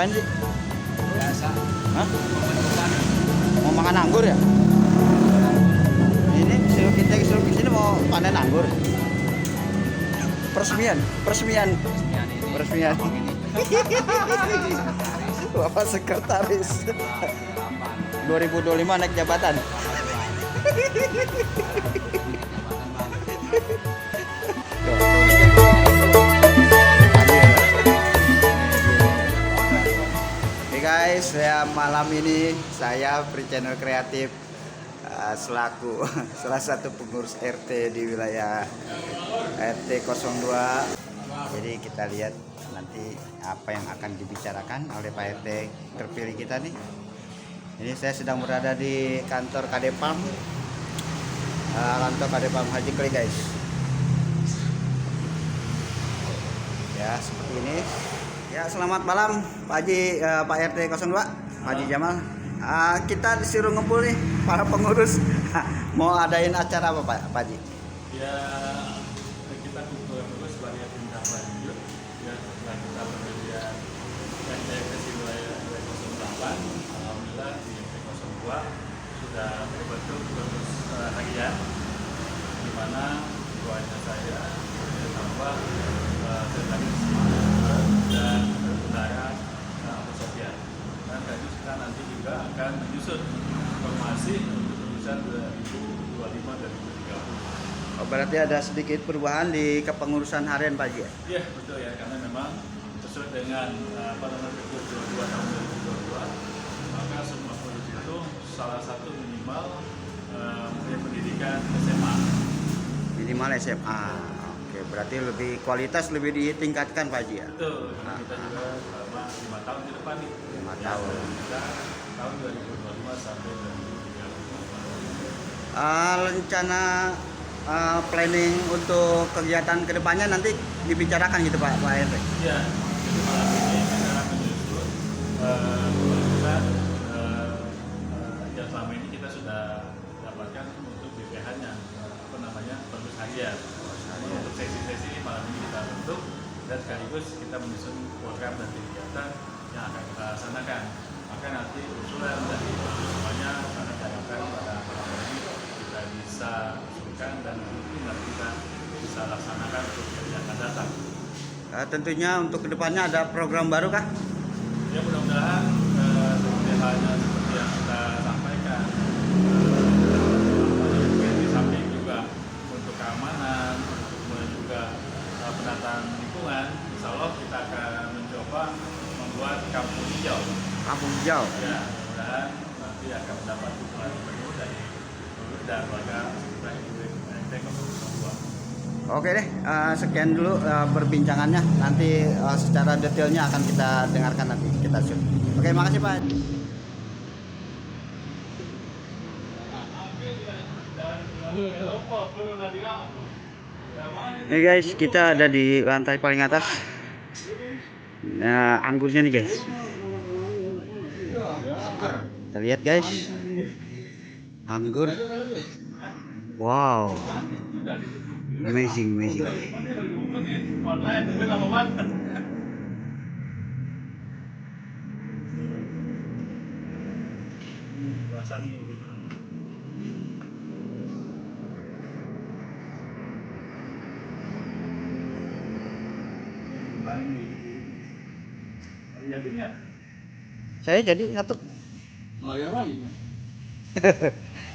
ngapain sih? Biasa. Hah? Pembentukan. Mau makan anggur ya? Ini suruh ke sini mau panen anggur. Peresmian. Resmian ini. Peresmian. Abang ini. Bapak sekretaris. 2025 naik jabatan. Oke guys, malam ini saya Channel Kreatif selaku salah satu pengurus RT di wilayah RT 02. Jadi kita lihat nanti apa yang akan dibicarakan oleh Pak RT terpilih kita nih. Ini saya sedang berada di kantor Kadepam, kantor Kadepam Haji Kli guys. Ya seperti ini. Ya selamat malam Pak Haji, Pak RT 02, Pak Haji Jamal. Kita disuruh ngumpul nih para pengurus. Mau adain acara apa Pak Haji? Ya, kita kumpul sebagai tindak lanjut ya setelah kita pembelian SDKS wilayah 08. Alhamdulillah di RT 02 sudah terbentuk pengurus harian, di mana ketuanya saya tambah sekretaris dan bendahara Abu Sofyan. Dan kita nanti juga akan menyusun informasi untuk lulusan 2025 dan 2030. Oh, berarti ada sedikit perubahan di kepengurusan harian Pak Haji? Iya betul ya, karena memang sesuai dengan Pergub 22 tahun 2022, maka semua pengurus itu salah satu minimal mempunyai pendidikan SMA. Minimal SMA. Oke, berarti lebih kualitas lebih ditingkatkan Pak Haji ya? Betul, kita juga selama 5 tahun ke depan nih. 5 tahun. Kita tahun 2025 sampai 2030. Rencana planning untuk kegiatan kedepannya nanti dibicarakan gitu Pak RT? Iya, jadi malam ini kita menyusun pembahasan yang selama ini kita sudah dapatkan untuk BPH-nya, pengurus harian. Untuk sesi-sesi ini malam ini kita bentuk dan sekaligus kita menyusun program dan kegiatan yang akan kita laksanakan. Maka nanti usulan dari semuanya akan diharapkan pada malam ini kita bisa usulkan dan mungkin nanti kita bisa laksanakan untuk yang akan datang. Tentunya untuk kedepannya ada program baru kah? Ya mudah-mudahan seperti halnya seperti yang kita sampaikan, di samping juga untuk keamanan, untuk juga penataan lingkungan, insya Allah kita akan mencoba membuat kampung hijau. Kampung hijau. Ya, mudah-mudahan nanti akan mendapat dukungan penuh dari seluruh dan warga sekitar RT 02. Oke deh, sekian dulu perbincangannya. Nanti secara detailnya akan kita dengarkan nanti kita shoot. Oke, makasih Pak. Nih guys, kita ada di lantai paling atas. Nah, anggurnya nih guys. Kita lihat guys. Anggur. Wow. Amazing. Saya jadi satu.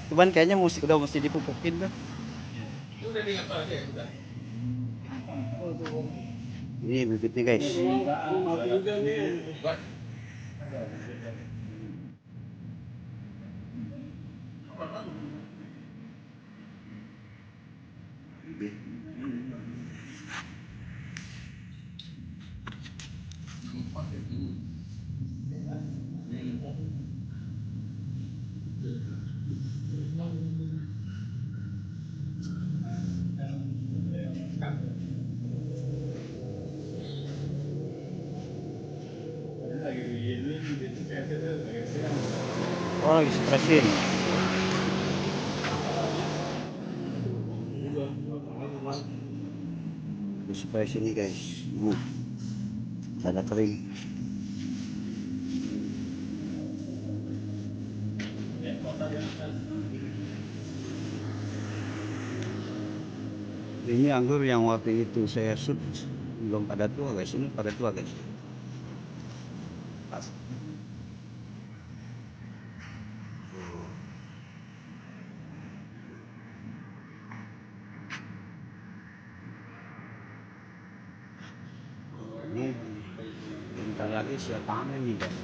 Cuman kayaknya udah mesti dipupukin tuh. Ini bibitnya guys. Oh, lagi stretching. Di sebelah sini guys. Ada kering. Ini anggur yang waktu itu saya shoot belum pada tua guys, ini pada tua guys. Ini bentar lagi siap panen nih guys.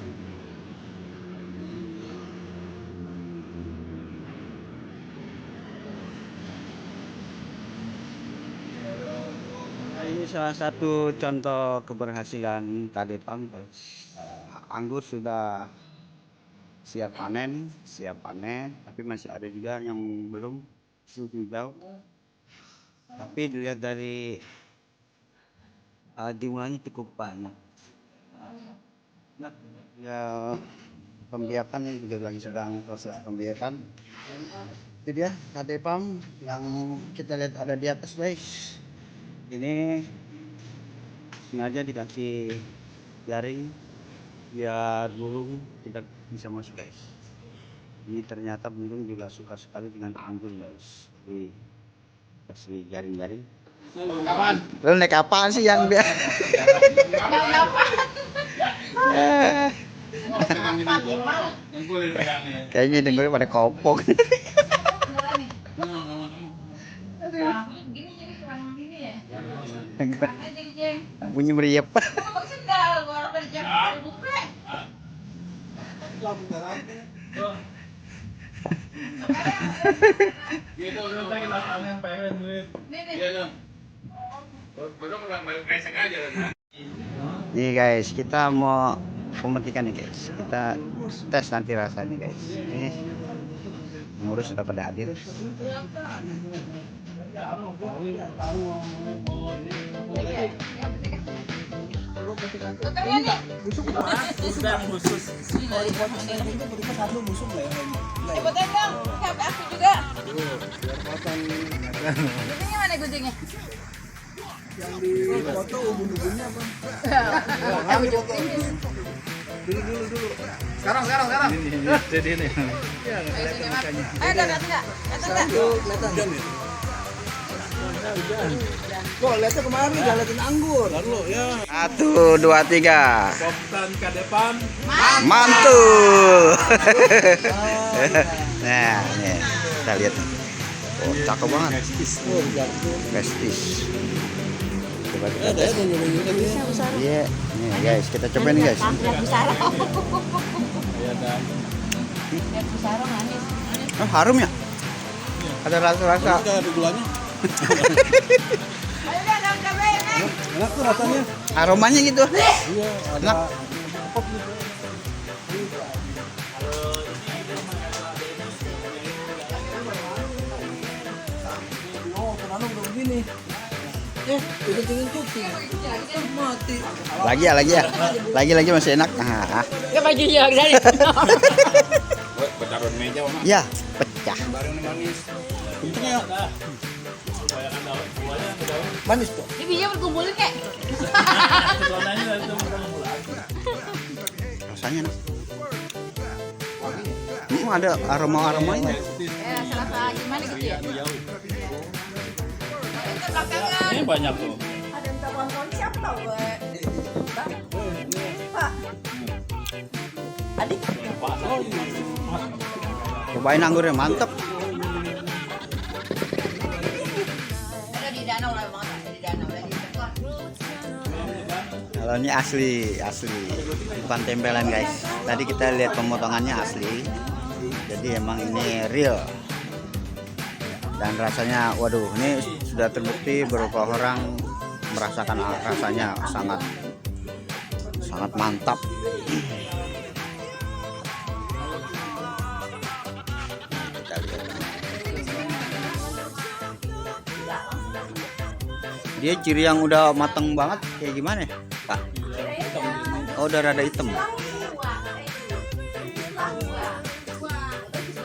Ini salah satu contoh keberhasilan Kadepang guys. Anggur sudah siap panen, tapi masih ada juga yang belum hijau. Tapi dilihat dari jumlahnya cukup banyak. Ya, pembiakan ini juga lagi sedang proses pembiakan. Itu dia Kadepang yang kita lihat ada di atas guys. Ini sengaja dikasih jaring biar burung tidak bisa masuk guys. Ini ternyata burung juga suka sekali dengan anggur guys. Jadi kasih jaring-jaring. Kapan? Lu naik apaan sih yang biar? Kayaknya dengerin pada kopong. Bunyi meriap. Nih guys, kita mau pemetikan nih guys. Kita tes nanti rasanya guys. Ini ngurus sudah pada hadir. Guntingnya mana guntingnya? Yang di foto ubun-ubunnya apa? Dulu. Sekarang. Jadi ini. Ayo enggak? Kelihatan ya? Kok lihatnya kemarin udah liatin anggur. Lalu ya. 1, 2, 3. Koptan Kadepang. Mantul. Nah, nih kita lihat nih. Oh, cakep banget. Prestis. Coba kita tes. Iya, nih guys, kita coba nih guys. Lihat busarong. Lihat busarong manis. Oh, harum ya? Ada rasa-rasa. Ada gulanya. Ayo dah, cobain, Neng. Enak tuh rasanya. Aromanya gitu. Iya, Enak. pop gitu. Oh, penanam udah begini. Tinggal kuping. Mati. Lagi masih enak. Ah. Ya bajunya dari. Pecahan meja mah. Ya, pecah. Bareng manis. Untung ya. Manis tuh. Ini biji berkumpulin kek. Rasanya nih. Ada aroma-aromanya. Ya, salah gimana gitu ya? Ini banyak tuh. Ada yang kawan-kawan siapa tau gue? Pak. Adik. Cobain anggurnya, mantep. Ada di danau lah bang, di danau lagi. Kalau ini asli, bukan tempelan guys. Tadi kita lihat pemotongannya asli, jadi emang ini real. Dan rasanya, waduh, ini sudah terbukti beberapa orang merasakan rasanya sangat mantap. Kita lihat. Dia ciri yang udah mateng banget kayak gimana ya, Pak? Oh, udah rada hitam.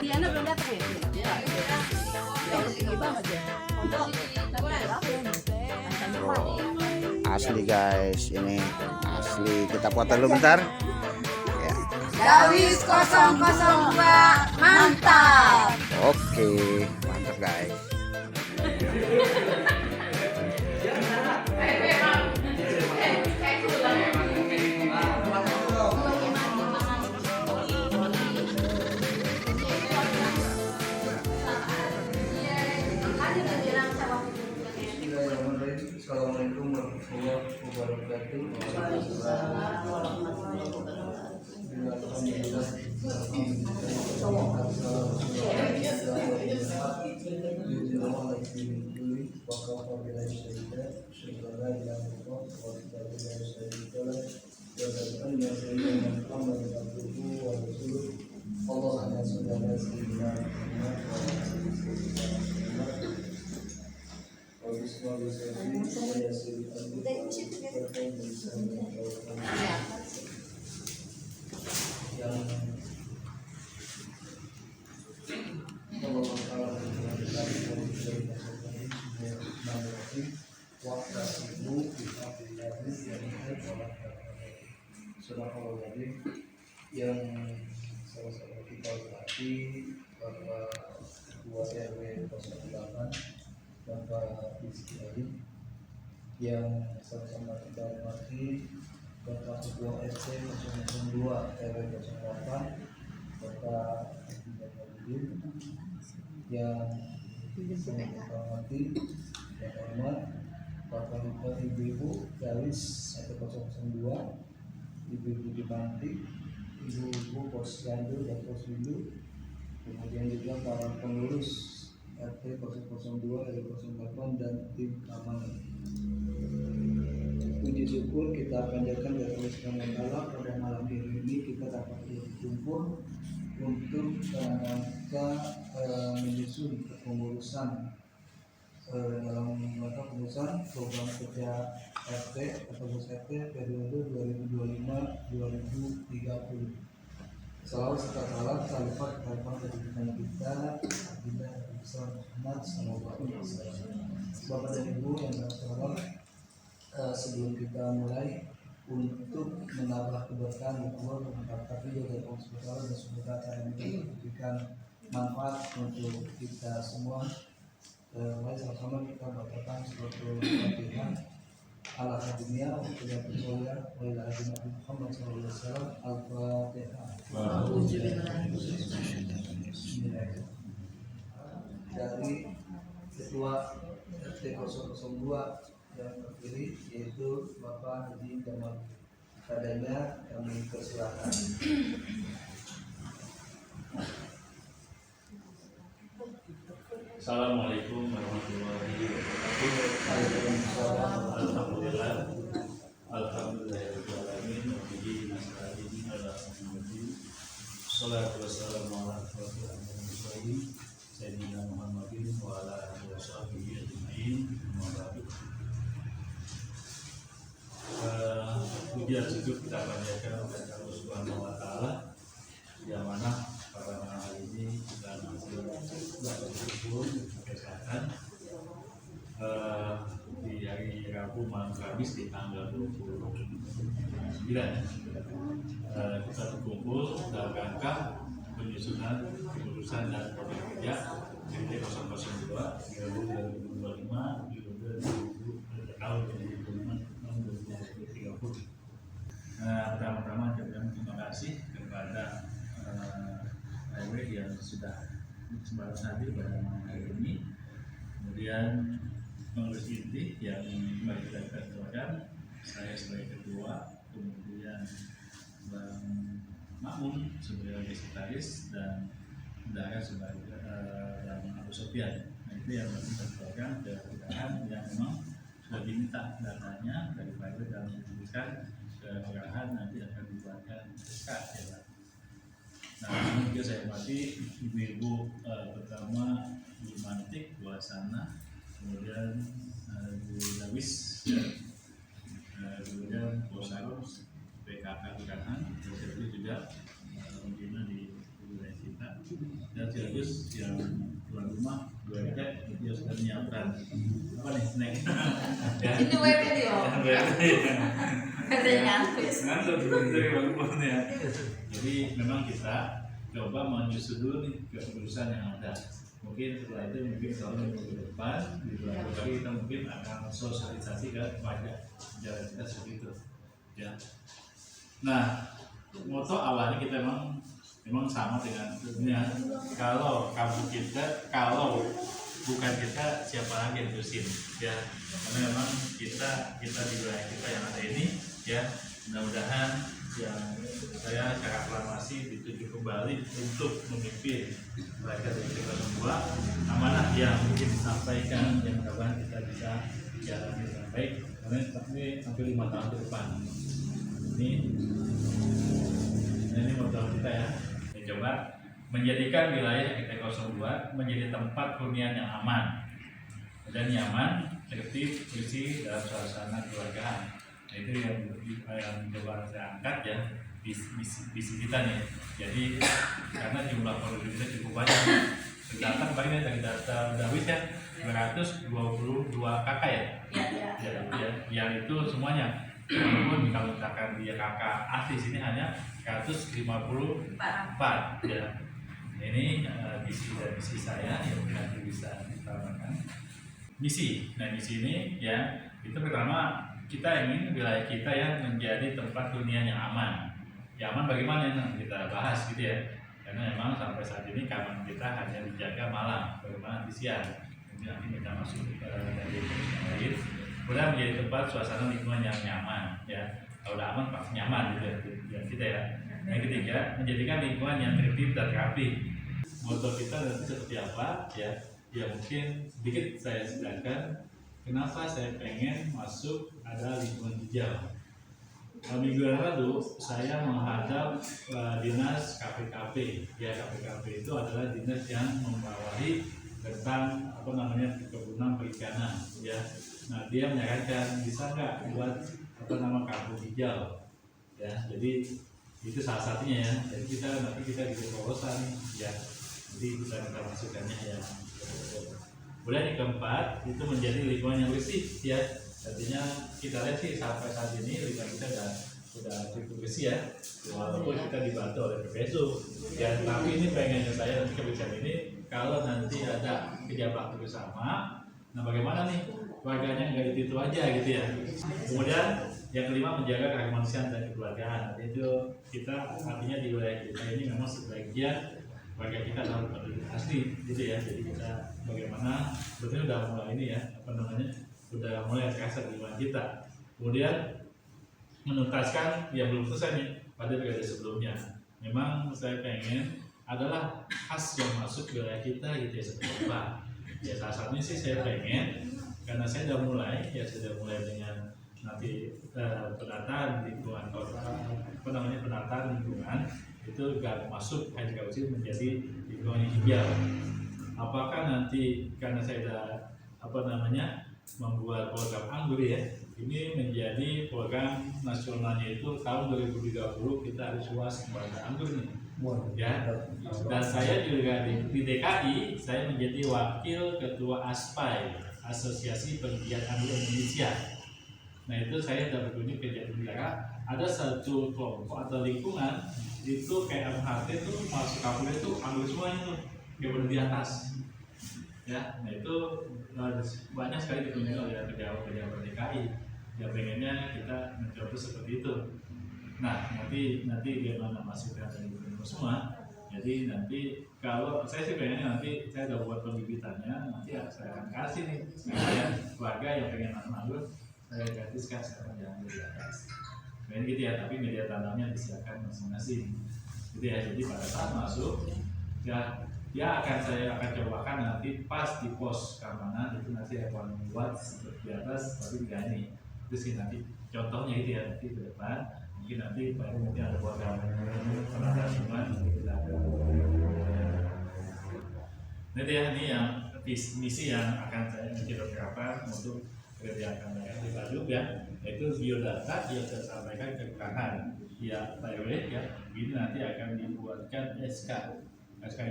Diana belum datang ya? Asli guys, ini asli. Kita foto dulu bentar. Ya. Dawis 002, mantap. Oke, mantap guys. wabarakatuh. Yang sama-sama kita hormati Bapak Ketua RW 08 Bapak Rizky Ali, yang sama-sama kita hormati Bapak Ketua RT 002 RW 08 Bapak Abdul, yang sama kita hormati yang hormat Bapak Ibu Galis 1002, Ibu-ibu dibantik, ibu-ibu posyandu dan posyandu, kemudian juga para pengurus RT 002, RW 08 dan tim keamanan. Puji syukur kita panjatkan dari Allah Subhanahu wa Ta'ala pada malam ini kita dapat berkumpul untuk rangka menyusun kepengurusan dalam rangka pengurusan program kerja RT atau RT periode 2025-2030. Selalu serta salam salifat harapan kehidupan kita Abdillah Besar Muhammad Sallallahu Alaihi Wasallam. Bapak dan Ibu yang bersalam, sebelum kita mulai untuk menambah keberkahan Allah mengharapkan video dari Allah Subhanahu dan semoga acara ini memberikan manfaat untuk kita semua. Mari sama-sama kita bacakan suatu Fatihah ala dunia wa qiyamul sholat wa ila Nabi Muhammad sallallahu alaihi wasallam. Al-Fatihah. Dari Ketua RT 002 yang terpilih yaitu Bapak Haji Jamal Adanya, kami persilakan. Assalamualaikum warahmatullahi wabarakatuh. Alhamdulillah. Alhamdulillahirrahmanirrahim. Wabihi nasta'in ala Muhammadin. Salatu wassalamu ala Rasulillah Sayyidina Muhammadin wa ala alihi wa sahbihi ajma'in. Pujian syukur kita panjatkan kepada Allah Subhanahu wa Ta'ala, yang mana pada malam hari ini kita masih berkumpul kesehatan di hari Rabu malam Kamis di tanggal 29. Kita berkumpul dalam rangka penyusunan keputusan dan program kerja RT 002 2025 tahun 2030. Pertama-tama terima kasih kepada RW yang sudah sempat hadir pada malam hari ini. Kemudian pengurus inti yang mari kita ketuakan, saya sebagai ketua, kemudian Bang Makmun sebagai sekretaris dan Bendahara sebagai Bang Abu Sofyan. Nah, itu yang kita ketuakan kemudahan yang memang sudah diminta datanya daripada dalam menyebutkan kemudahan nanti akan dibuatkan SK ya. Nah, juga saya hormati ibu-ibu pertama Bu Mantik, Bu Asana, kemudian Bu Dawis, kemudian Bu Sarus, PKK Kurahan, terus juga pembina di wilayah kita, dan sekaligus yang tuan rumah Bu Eket, dia sudah menyiapkan apa nih snack? Ini web video. Jadi memang kita coba menyusun dulu nih keputusan yang ada. Mungkin setelah itu mungkin tahun minggu depan di bulan Februari kita mungkin akan sosialisasi kepada jalan kita seperti itu. Ya. Nah, moto awalnya kita memang sama dengan dunia. Kalau kamu kita, kalau bukan kita siapa lagi yang terusin ya, karena memang kita di wilayah kita yang ada ini ya, mudah-mudahan yang saya secara aklamasi dituju kembali untuk memimpin mereka dari kedua amanah yang mungkin disampaikan, yang mudah-mudahan kita bisa jalani dengan baik, karena ini hampir 5 tahun ke depan. Ini modal kita ya, coba menjadikan wilayah RT02 menjadi tempat hunian yang aman dan nyaman, tertib, bersih dalam suasana keluargaan. Nah, itu yang coba saya angkat ya, visi kita nih. Jadi karena jumlah penduduk kita cukup banyak, datang paling dari data Dawit ya 222 kakak ya. Yang itu semuanya. Walaupun kalau misalkan dia kakak asli sini hanya 154 ya. Ini visi dan misi saya yang nanti bisa ditambahkan. Misi, nah misi ini ya itu pertama kita ingin wilayah kita ya menjadi tempat hunian yang aman. Ya aman bagaimana nanti kita bahas gitu ya. Karena memang sampai saat ini keamanan kita hanya dijaga malam, bagaimana nanti siang. Nanti kita masuk dari yang lain. Kemudian menjadi tempat suasana lingkungan yang nyaman ya. Kalau udah aman pasti nyaman gitu ya kita ya. Yang ketiga, menjadikan lingkungan yang tertib dan rapi. Moto kita nanti seperti apa ya? Ya mungkin sedikit saya jelaskan kenapa saya pengen masuk ada lingkungan hijau. Minggu lalu saya menghadap dinas KPKP. Ya KPKP itu adalah dinas yang membawahi tentang perkebunan perikanan ya. Nah dia menyarankan bisa nggak buat kampung hijau ya, jadi itu salah satunya ya. Jadi nanti kita bisa proposal ya, jadi kita masukkannya ya. Kemudian yang keempat itu menjadi lingkungan yang bersih ya, artinya kita lihat sih sampai saat ini lingkungan kita sudah cukup bersih ya, walaupun kita dibantu oleh PPSU ya, tapi ini pengennya saya nanti kebijakan ini kalau nanti ada pejabat bersama, nah bagaimana nih warganya nggak itu aja gitu ya. Kemudian yang kelima menjaga kemanusiaan dan kekeluargaan. Itu kita artinya di wilayah kita ini memang sebagian warga kita adalah penduduk asli gitu ya. Jadi kita bagaimana sebetulnya udah mulai ini ya udah mulai terasa di lingkungan kita. Kemudian menuntaskan yang belum selesai nih pada periode sebelumnya. Memang saya pengen adalah khas yang masuk ke wilayah kita gitu ya, seperti apa ya. Salah satunya sih saya pengen, karena saya sudah mulai dengan nanti penataan lingkungan kota, penataan lingkungan itu gak masuk HKUC menjadi lingkungan hijau. Apakah nanti karena saya sudah membuat program anggur ya, ini menjadi program nasionalnya itu tahun 2030 kita harus luas kepada anggur nih ya. Dan saya juga di DKI saya menjadi wakil ketua ASPAI, Asosiasi Penggiat Anggur Indonesia. Nah itu saya sudah berkunjung ke Jatinegara, ada satu kelompok atau lingkungan itu kayak MHT itu masuk kampung itu anggur semuanya tuh yang berada di atas ya. Nah itu banyak sekali dikunjungi oleh pejabat DKI ya, pengennya kita mencoba seperti itu. Nah nanti bagaimana masukkan dari semua. Jadi nanti kalau saya sih pengennya nanti saya udah buat pembibitannya, nanti saya akan kasih nih warga yang pengen nanam anggur, saya gratiskan sekarang yang di atas. Nah gitu ya, tapi media tanamnya disiapkan masing-masing. Gitu ya, jadi pada saat masuk ya saya akan cobakan nanti pas di pos keamanan itu nanti akan membuat seperti di atas, tapi tidak ini. Terus nanti contohnya itu ya, nanti ke depan mungkin nanti ada program penanaman nanti kita nanti ya, ini yang misi yang akan saya coba terapkan untuk kerjaan di Badung ya, yaitu biodata yang saya sampaikan ke Kang ya Pak RW ya. Ini nanti akan dibuatkan SK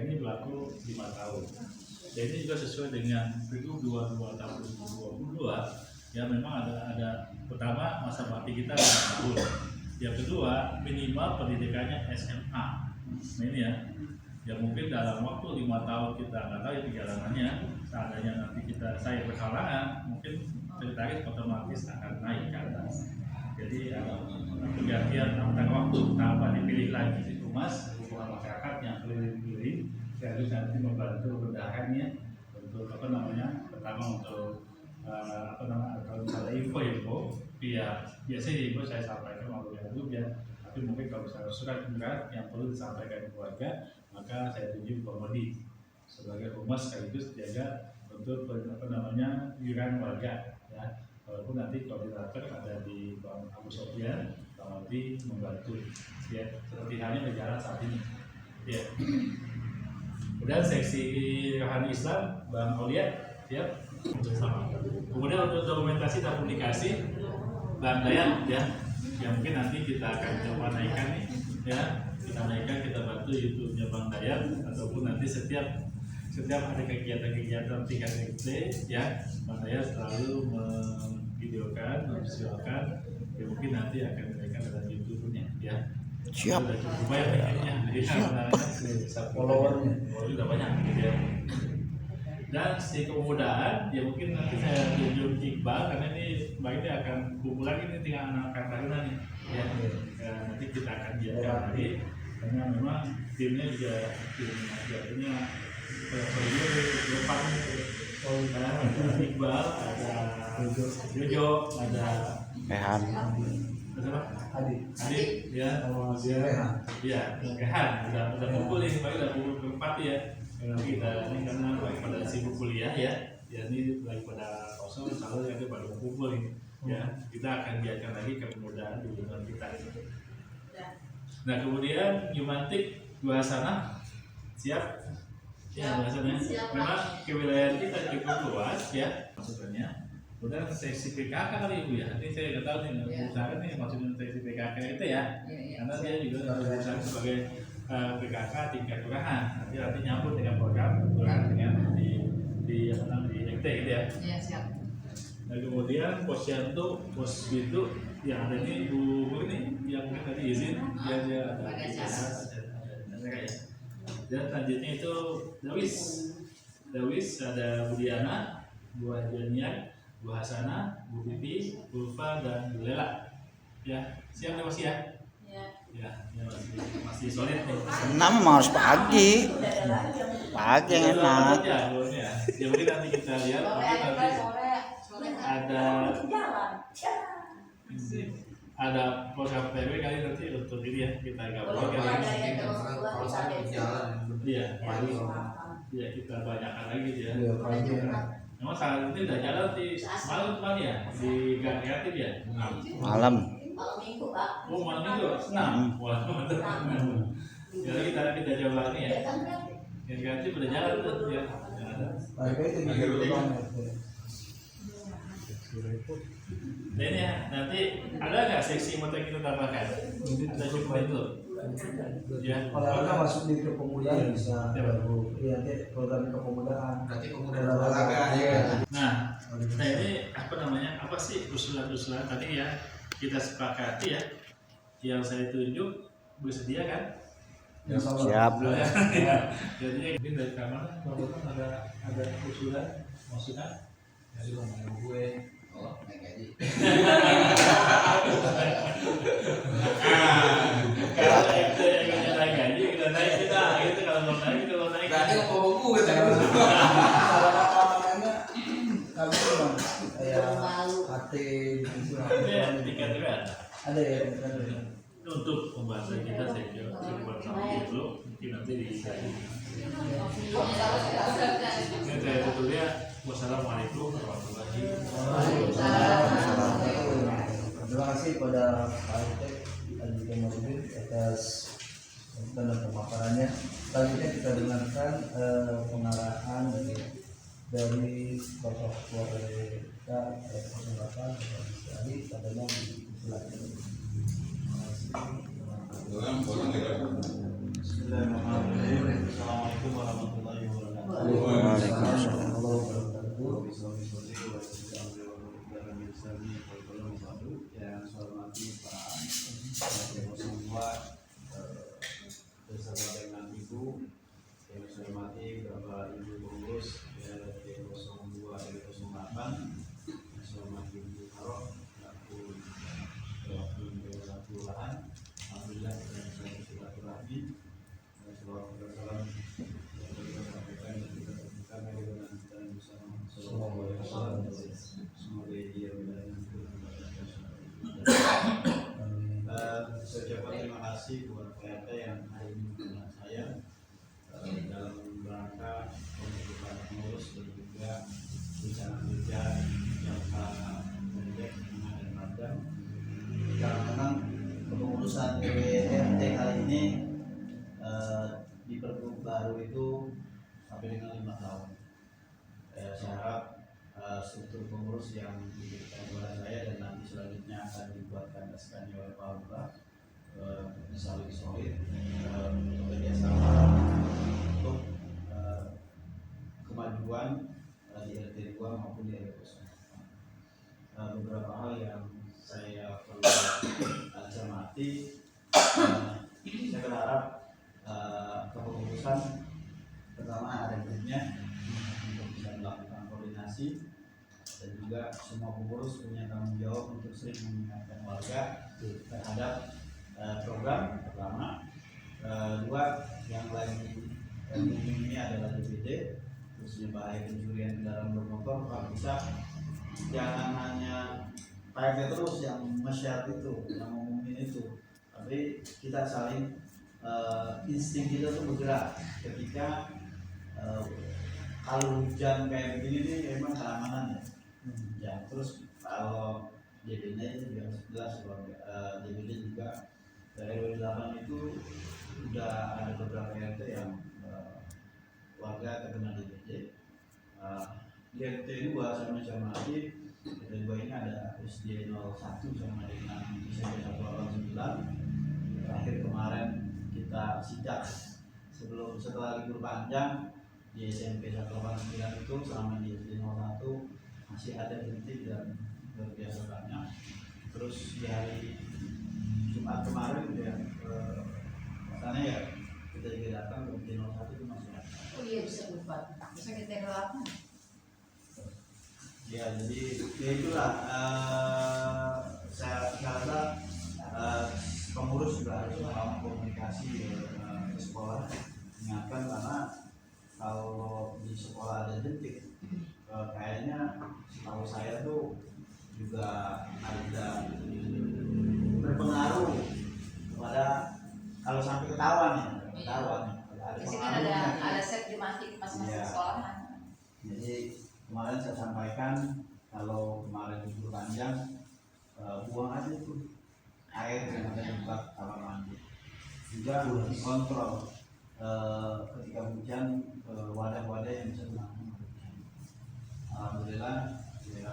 ini berlaku 5 tahun. Jadi juga sesuai dengan Pergub 22 tahun 2022 ya, memang ada pertama masa bakti kita 5 tahun. Yang kedua minimal pendidikannya SMA. Nah ini ya mungkin dalam waktu 5 tahun kita nggak tahu ya perjalanannya. Seandainya nanti saya berhalangan, mungkin ceritanya otomatis akan naik ke atas. Jadi pergantian antar waktu tanpa dipilih lagi di humas hubungan masyarakat yang keliling-keliling, sekaligus nanti membantu berdahannya untuk untuk apa namanya, pertama untuk apa namanya, kalau misalnya info biasanya info saya sampaikan melalui grup ya, tapi mungkin kalau misalnya surat yang perlu disampaikan ke keluarga, maka saya tunjuk Komodi sebagai humas sekaligus jaga untuk apa namanya iuran warga ya. Walaupun nanti koordinator ada di Bang Abu Sofyan, Bang Aldi membantu ya, seperti halnya berjalan saat ini ya. Kemudian seksi rohani Islam Bang Aulia siap sama. Kemudian untuk dokumentasi dan publikasi Bang Dayan ya, yang mungkin nanti kita akan coba naikkan nih ya, kita bantu YouTube-nya Bang Dayan, ataupun nanti setiap ada kegiatan-kegiatan tingkat RT ya, Bang Dayan selalu memvideokan, memvisualkan ya, mungkin nanti akan dinaikkan dalam YouTube-nya ya. Siap. Sudah cukup banyak kayaknya, followernya sudah banyak gitu ya. Dan si kemudahan ya mungkin nanti saya tunjuk Iqbal, karena ini Mbak ini akan kumpul lagi nih tinggal anak-anak Taruna nih ya. Nanti kita akan biarkan lagi, karena memang timnya juga punya depan ada Iqbal, ada Jojo, ada Rehan. Adik ya, sama si Rehan. iya Rehan udah kumpul ini, Pak udah kumpul keempat ya. Nanti kita ini karena lagi pada sibuk kuliah ya ini lagi pada kosong, selalu ada pada kumpul ini ya. Kita akan biarkan lagi kemudahan di lingkungan kita. Nah kemudian Yumantik dua sana siap ya, bahasanya memang kewilayahan kita cukup luas ya maksudnya. Kemudian seksi PKK kali Ibu ya, ini saya nggak tahu nih usaha nih maksudnya seksi PKK itu ya, karena dia juga berusaha sebagai PKK tingkat kelurahan, nanti nyambut dengan program kelurahan dengan di apa namanya di RT gitu ya. Iya, siap. Nah kemudian posyandu, pos itu yang ada ini Bu ini yang mungkin tadi izin dia ada ya. Dan selanjutnya itu Dawis ada Budiana, Bu Janian, Bu Hasanah, Bu Bibi, Bu Ulfa, dan Bu Lela. Ya, siap nih masih ya? Ya, masih solid nih. 6 harus pagi. Pagi yang enak. Ya, ya mungkin nanti kita lihat, mungkin nanti ada program PW kali nanti untuk ini ya, kita gabungkan lagi. Iya, iya kita banyakkan lagi ya. Memang saat ini udah jalan di malam kemarin ya, di Gang Kreatif ya. Malam. Malam minggu, Pak. Oh malam itu senang. Wah mantap. Jadi kita coba ini ya. Yang Kreatif udah jalan tuh ya. Nah ini ya, nanti ada nggak seksi motor kita tambahkan? Ada cukup itu. Ya. Kalau kita masuk di kepemudaan bisa iya program kepemudaan. Berarti kemudian olahraga ya. Nah ini apa namanya? Apa sih usulan-usulan tadi ya kita sepakati ya? Yang saya tunjuk bersedia kan? Siap. Ya. Jadi ini dari kamar, bapak ada usulan, masukan? Jadi ngomongin gue, oh naik gaji. Kalau itu yang naik gaji kita naik kita gitu, kalau naik. Berarti ngomong gue tadi. Kalau memang kayak HT Ini tiket juga ada ya untuk pembahasan kita saya kira cukup sampai dulu, mungkin nanti di ini saya tutupnya. Wassalamualaikum warahmatullahi wabarakatuh. Terima kasih pada Pak RT dan juga Mas Udin atas dan pemaparannya. Selanjutnya kita dengarkan pengarahan dari Bapak Ketua RT 08 Bapak Ali padanya dipersilakan. Bismillahirrahmanirrahim. Assalamualaikum warahmatullahi wabarakatuh. Waalaikumsalam. Yang saya hormati Pak Ketua beserta dengan Ibu, yang saya hormati Bapak Ibu pengurus RT02 RT08, yang saya hormati Ibu Karok, selaku kelurahan. Alhamdulillah kita bisa bersilaturahmi. Salam kasih buat PRT yang hari ini dengan saya dalam rangka pembentukan pengurus dan juga rencana kerja jangka pendek, menengah dan panjang. Karena memang kepengurusan RT kali ini di Pergub baru itu sampai dengan 5 tahun. Saya harap struktur pengurus yang diberikan kepada saya dan nanti selanjutnya akan dibuatkan SK-nya oleh Pak Lurah bisa lebih solid bekerjasama untuk kemajuan di RT 2 maupun di RT 0. Beberapa hal yang saya perlu cermati, saya berharap kepengurusan pertama ada grupnya untuk bisa melakukan koordinasi dan juga semua pengurus punya tanggung jawab untuk sering mengingatkan warga terhadap program pertama. Dua, yang lagi ini adalah DBD, khususnya bahaya pencurian kendaraan bermotor. Kalau bisa jangan hanya PRT terus yang nge-share itu, yang ngomongin itu, tapi kita saling insting kita tuh bergerak ketika kalau hujan kayak begini nih emang keamanan ya. Terus kalau DBD itu yang 11 kalau DBD juga dari RW 8 itu udah ada beberapa RT yang warga terkena DBD. Di RT 2 saya mencermati RT 2 ini ada SD 01 sama dengan SMP 189. Terakhir kemarin kita sidak setelah libur panjang di SMP 189 itu selama di SD 01 masih ada titik dan luar biasa banyak. Terus di hari Jumat kemarin ya katanya ya kita juga datang ke SD 01 itu masih ada. Oh iya bisa lupa. Bisa kita kelapa. Ya jadi ya itulah saya rasa pengurus juga harus melakukan komunikasi ke sekolah, ingatkan karena kalau di sekolah ada jentik kayaknya setahu saya tuh juga ada berpengaruh kepada kalau sampai ketahuan ya, ketahuan ada Di sini kan pengaruhnya. ada set jematik masing-masing Iya. sekolahan. Jadi kemarin saya sampaikan kalau kemarin libur panjang buang aja tuh air yang ada di kamar mandi. Juga kontrol ketika hujan wadah-wadah yang bisa menampung hujan. Alhamdulillah ya,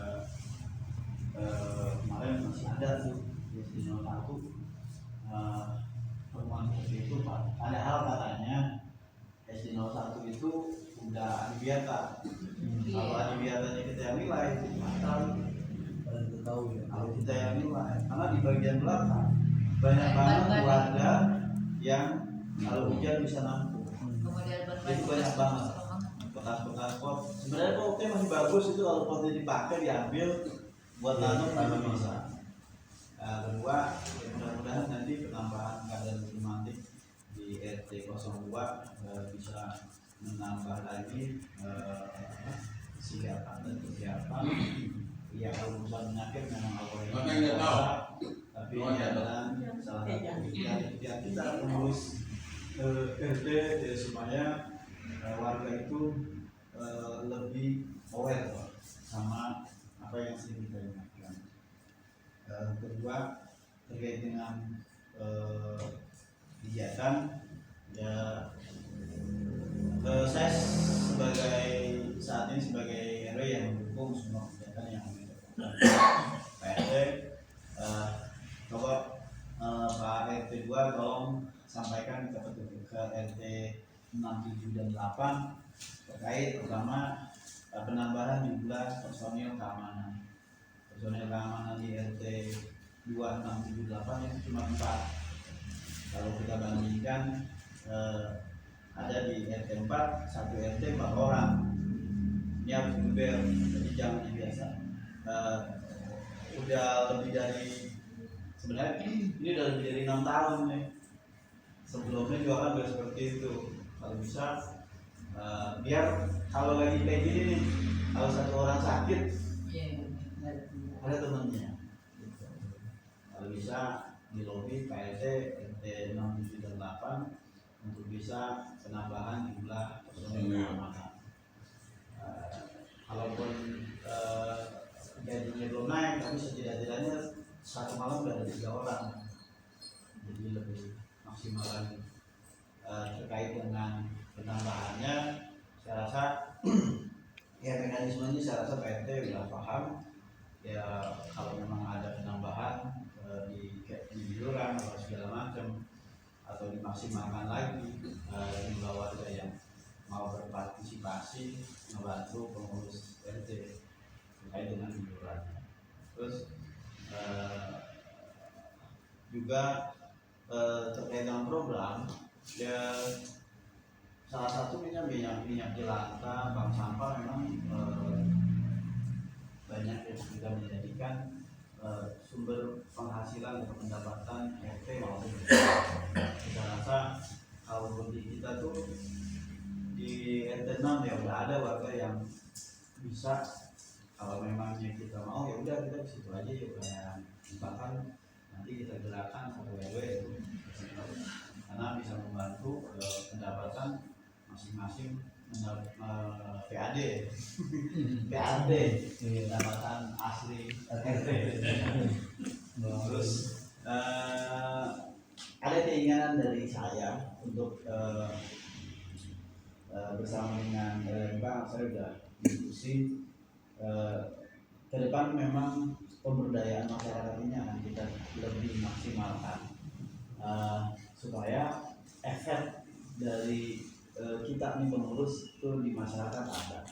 kemarin masih ada tuh di SD 01 pertemuan seperti itu Pak. Ada hal katanya SD 01 itu udah adibiata. Kalau adibiatanya kita yang nilai itu batal. Tahu ya. Kalau kita yang nilai, karena di bagian belakang banyak banget warga yang kalau hujan bisa nampung. Kemudian Itu banyak banget. Bekas-bekas pot. Sebenarnya potnya masih bagus itu kalau potnya dipakai diambil buat nanam tambah bisa. Kedua, ya mudah-mudahan nanti penambahan kadar klimatik di RT 02 bisa menambah lagi kesiapan dan kesiapan. Ya kalau urusan penyakit memang awalnya tapi ini adalah salah satu ikhtiar kita mengurus RT supaya warga itu lebih aware sama apa yang sering kita ingatkan. Kedua terkait dengan kegiatan ya saya sebagai saat ini sebagai RW yang mendukung semua kegiatan yang PRT coba Pak RT 2 tolong sampaikan ke RT 6, 7 dan 8 terkait pertama penambahan jumlah personil keamanan. Personil keamanan di RT 2, 6, 7, 8 itu cuma 4. Kalau kita bandingkan ada di RT 4, satu RT 4 orang. Ini harus digeber, jadi jangan biasa. Udah lebih dari sebenarnya ini udah lebih dari 6 tahun nih. Sebelumnya juga kan udah seperti itu. Kalau bisa biar kalau lagi kayak gini nih, kalau satu orang sakit ada temannya. Kalau bisa di lobi PLT RT 6, 7, dan 8 untuk bisa penambahan jumlah personil pengamanan. Kalaupun gajinya belum naik, tapi setidak-tidaknya satu malam sudah ada 3 orang, jadi lebih maksimal lagi. Terkait dengan penambahannya, saya rasa ya mekanismenya saya rasa PRT sudah paham ya, kalau memang ada penambahan di iuran atau segala macam atau dimaksimalkan lagi jumlah warga yang mau berpartisipasi membantu pengurus RT terkait dengan iuran. Terus juga terkait dengan program ya, salah satunya minyak jelantah, bank sampah memang banyak yang sudah menjadikan sumber penghasilan atau pendapatan RT maupun saya rasa kalau di kita tuh di RT 6 ya udah ada warga yang bisa, kalau memangnya kita mau ya udah kita di situ aja ya, kayak misalkan nanti kita gerakan satu RW karena bisa membantu pendapatan masing-masing PAD pendapatan asli RT. Terus ada keinginan dari saya untuk bersama dengan Bang, saya sudah diskusi ke depan memang pemberdayaan masyarakat ini akan kita lebih maksimalkan supaya efek dari kita nih pengurus itu di masyarakat ada.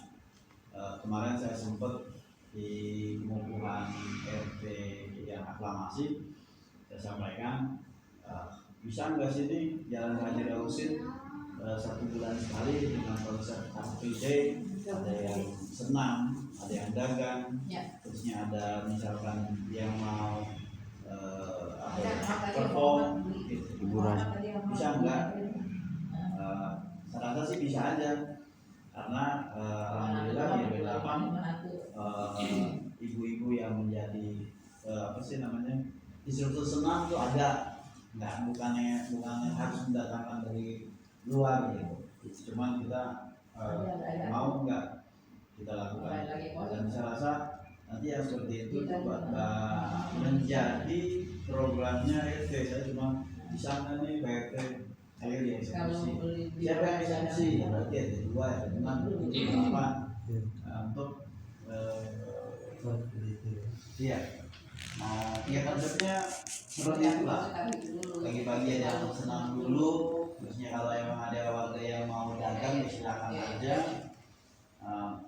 Kemarin saya sempat di pengukuhan RT yang aklamasi, saya sampaikan bisa nggak sih nih Jalan Haji Dausin 1 bulan sekali dengan konsep Car Free Day, ada yang senam, ada yang dagang, terusnya ada misalkan yang mau perform hiburan, bisa nggak? Saya rasa sih bisa aja, karena alhamdulillah di RW 8 ibu-ibu yang menjadi apa sih namanya instruktur senam itu ada, bukannya harus mendatangkan dari luar gitu, cuman kita mau nggak kita lakukan, dan saya rasa nanti yang seperti itu coba menjadi programnya RT. Saya cuma di sana nih PRT, ayo dieksekusi, siapa yang eksekusi berarti ada 2 ya, dengan 8 untuk iya. Ya konsepnya seperti itulah, pagi-pagi ada yang senam dulu, terusnya kalau emang ada warga yang mau dagang ya silakan aja,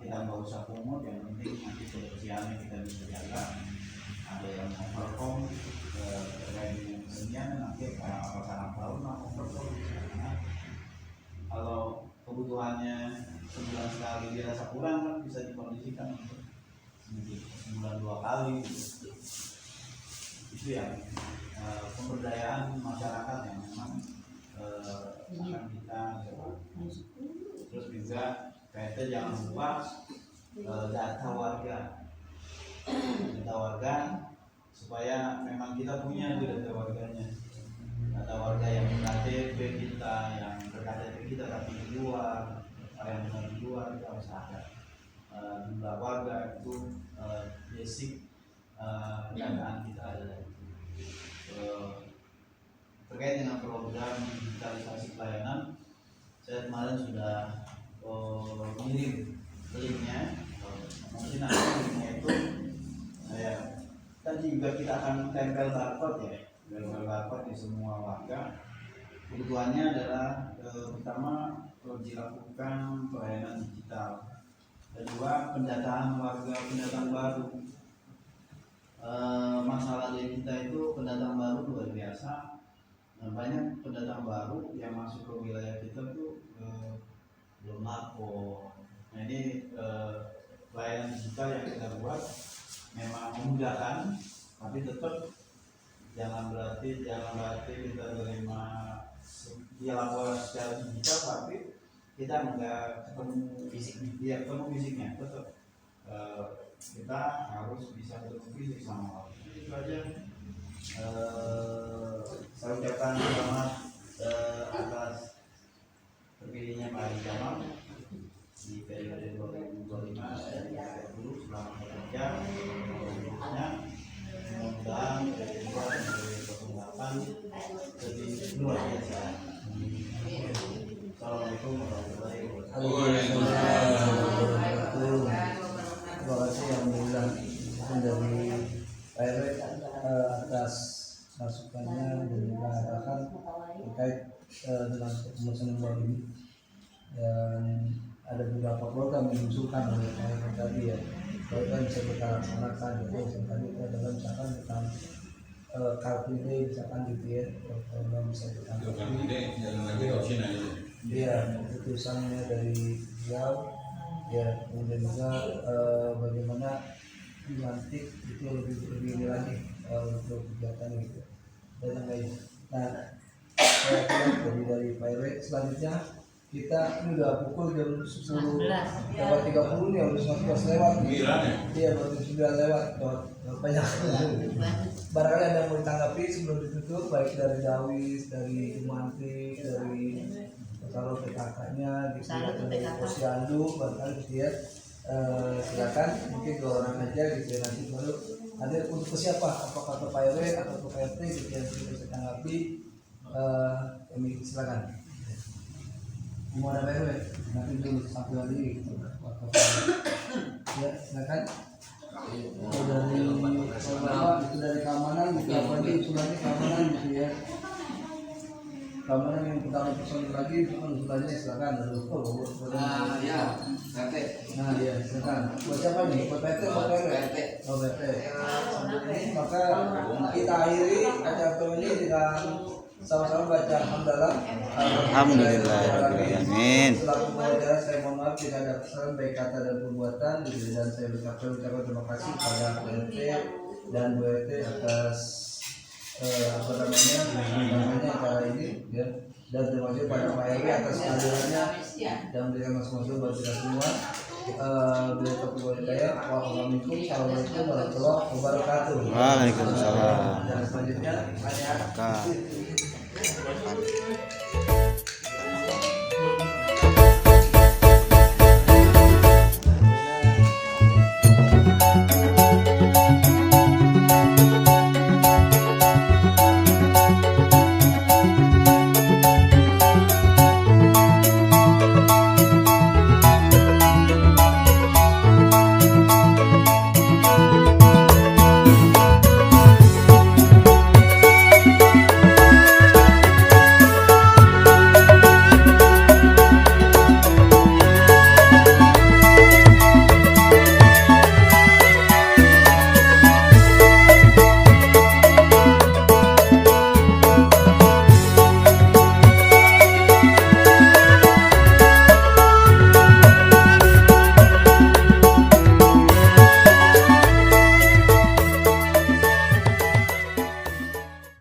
kita nggak usah pungut, yang penting nanti kebersihannya kita bisa jaga. Ada yang mau perform terkait dengan kesenian, nanti sarang tahun mau perform. Kalau kebutuhannya sebulan sekali dirasa kurang kan bisa dikondisikan untuk sebulan 2 kali. Itu ya pemberdayaan masyarakat yang memang akan kita coba. Terus juga PRT jangan lupa data warga supaya memang kita punya tuh data warganya, data warga yang berKTP kita, yang berKTP kita tapi di luar, yang bukan di luar kita harus ada jumlah warga itu basic pendataan kita ada. Terkait dengan program digitalisasi pelayanan, saya kemarin sudah mengirim linknya, mungkin nanti linknya itu dan juga kita akan tempel barcode ya, barcode di semua warga. Kebutuhannya adalah pertama dilakukan pelayanan digital, kedua pendataan warga pendatang baru. Masalah di kita itu pendatang baru luar biasa, banyak pendatang baru yang masuk ke wilayah kita tuh belum lapor. Nah ini pelayanan digital yang kita buat memang memudahkan, tapi tetap jangan berarti kita terima dia lapor secara digital tapi kita nggak ketemu fisiknya, tetap kita harus bisa ketemu fisik sama orang. Itu aja atas masukannya dan juga arahan terkait dengan kepengurusan yang baru ini. Dan ada beberapa program yang diusulkan oleh Pak tadi ya, program bisa kita laksanakan gitu. Yang tadi itu adalah misalkan tentang Car Free Day misalkan gitu ya, program bisa kita iya, keputusannya dari beliau ya, kemudian juga bagaimana dilantik itu lebih ini lagi untuk kegiatan gitu dan yang lain. Nah, saya kira dari Pak RW selanjutnya kita ini udah pukul jam 10 lewat 30 nih, harus 19 lewat nih. Iya, baru 9 lewat, banyak. Barangkali ada yang mau ditanggapi sebelum ditutup, baik dari Dawis, dari Jumanti, dari kalau PKK-nya gitu ya, dari Posyandu, barangkali gitu ya. Silakan, mungkin 2 orang aja gitu ya, nanti baru ada untuk ke siapa, apakah ke Pak RW atau ke PRT gitu yang bisa tanggapi, kami silakan. Mau ada PRW, nanti dulu sampai lagi gitu. Ya, silakan. Dari itu dari keamanan gitu, apa aja usulannya keamanan gitu ya. Keamanan yang pertama personil lagi, usulannya silakan. Nah, ya, PRT. Nah, ya, silakan. Buat siapa nih? Buat PRT atau PRT? Oh, PRT. Maka kita akhiri acara ini dengan sama-sama baca hamdalah. Alhamdulillahirobbilalamin. Selaku pengacara saya mohon maaf tidak ada kesalahan baik kata dan perbuatan dan saya ucapkan terima kasih pada PRT dan Bu RT atas apa namanya acara ini ya, dan terima kasih pada Pak RW atas kehadirannya dan memberikan masing-masing buat kita semua. Beliau kepada saya, wassalamualaikum warahmatullahi wabarakatuh. Waalaikumsalam. Dan selanjutnya ada Maka